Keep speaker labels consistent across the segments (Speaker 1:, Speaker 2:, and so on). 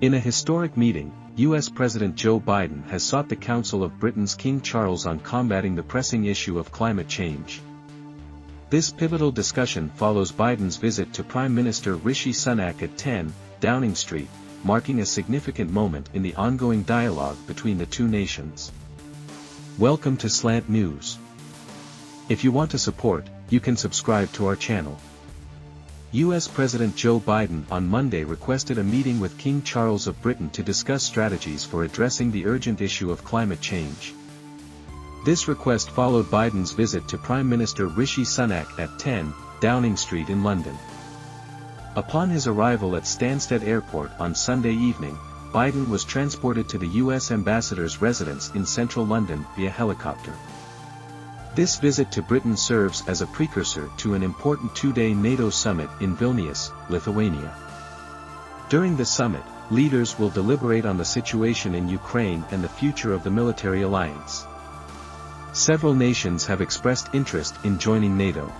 Speaker 1: In a historic meeting, U.S. President Joe Biden has sought the counsel of Britain's King Charles on combating the pressing issue of climate change. This pivotal discussion follows Biden's visit to Prime Minister Rishi Sunak at 10 Downing Street, marking a significant moment in the ongoing dialogue between the two nations. Welcome to Slant News. If you want to support, you can subscribe to our channel. U.S. President Joe Biden on Monday requested a meeting with King Charles of Britain to discuss strategies for addressing the urgent issue of climate change. This request followed Biden's visit to Prime Minister Rishi Sunak at 10 Downing Street in London. Upon his arrival at Stansted Airport on Sunday evening, Biden was transported to the U.S. ambassador's residence in central London via helicopter. This visit to Britain serves as a precursor to an important two-day NATO summit in Vilnius, Lithuania. During the summit, leaders will deliberate on the situation in Ukraine and the future of the military alliance. Several nations have expressed interest in joining NATO.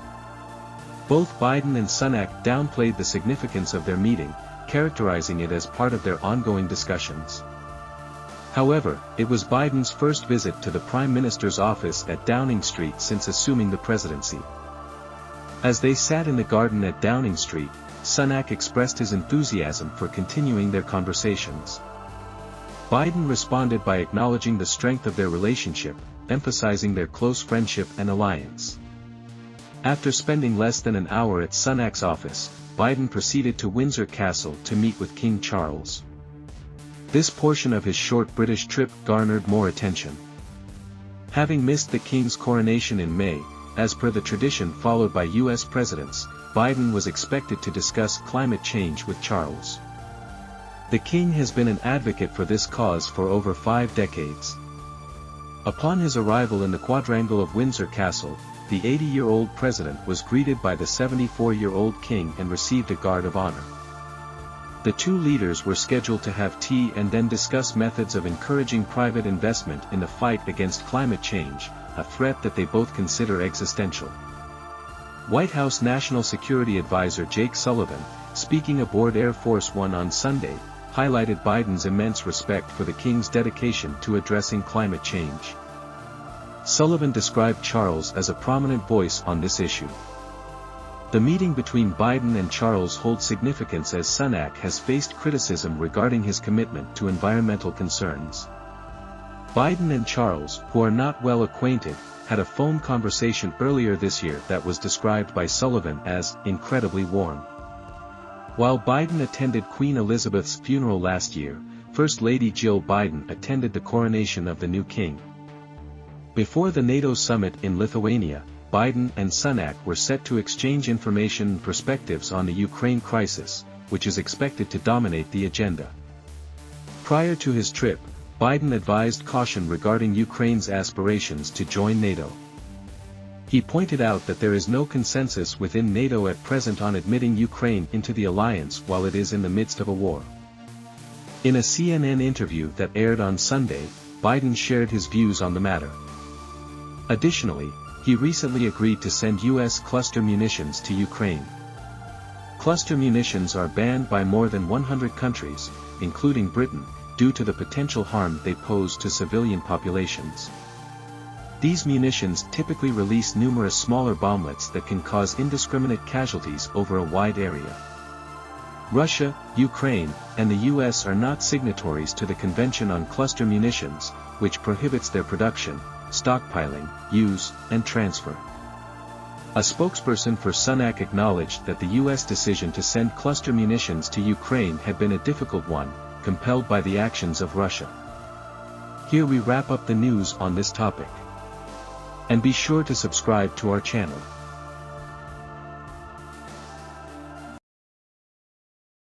Speaker 1: Both Biden and Sunak downplayed the significance of their meeting, characterizing it as part of their ongoing discussions. However, it was Biden's first visit to the Prime Minister's office at Downing Street since assuming the presidency. As they sat in the garden at Downing Street, Sunak expressed his enthusiasm for continuing their conversations. Biden responded by acknowledging the strength of their relationship, emphasizing their close friendship and alliance. After spending less than an hour at Sunak's office, Biden proceeded to Windsor Castle to meet with King Charles. This portion of his short British trip garnered more attention. Having missed the King's coronation in May, as per the tradition followed by U.S. presidents, Biden was expected to discuss climate change with Charles. The King has been an advocate for this cause for over 5 decades. Upon his arrival in the quadrangle of Windsor Castle, the 80-year-old president was greeted by the 74-year-old King and received a guard of honor. The two leaders were scheduled to have tea and then discuss methods of encouraging private investment in the fight against climate change, a threat that they both consider existential. White House National Security Advisor Jake Sullivan, speaking aboard Air Force One on Sunday, highlighted Biden's immense respect for the King's dedication to addressing climate change. Sullivan described Charles as a prominent voice on this issue. The meeting between Biden and Charles holds significance as Sunak has faced criticism regarding his commitment to environmental concerns. Biden and Charles, who are not well acquainted, had a phone conversation earlier this year that was described by Sullivan as incredibly warm. While Biden attended Queen Elizabeth's funeral last year, First Lady Jill Biden attended the coronation of the new king. Before the NATO summit in Lithuania, Biden and Sunak were set to exchange information and perspectives on the Ukraine crisis, which is expected to dominate the agenda. Prior to his trip, Biden advised caution regarding Ukraine's aspirations to join NATO. He pointed out that there is no consensus within NATO at present on admitting Ukraine into the alliance while it is in the midst of a war. In a CNN interview that aired on Sunday, Biden shared his views on the matter. Additionally, he recently agreed to send U.S. cluster munitions to Ukraine. Cluster munitions are banned by more than 100 countries, including Britain, due to the potential harm they pose to civilian populations. These munitions typically release numerous smaller bomblets that can cause indiscriminate casualties over a wide area. Russia, Ukraine, and the U.S. are not signatories to the Convention on Cluster Munitions, which prohibits their production, stockpiling, use, and transfer. A spokesperson for Sunak acknowledged that the U.S. decision to send cluster munitions to Ukraine had been a difficult one, compelled by the actions of Russia. Here we wrap up the news on this topic. And be sure to subscribe to our channel.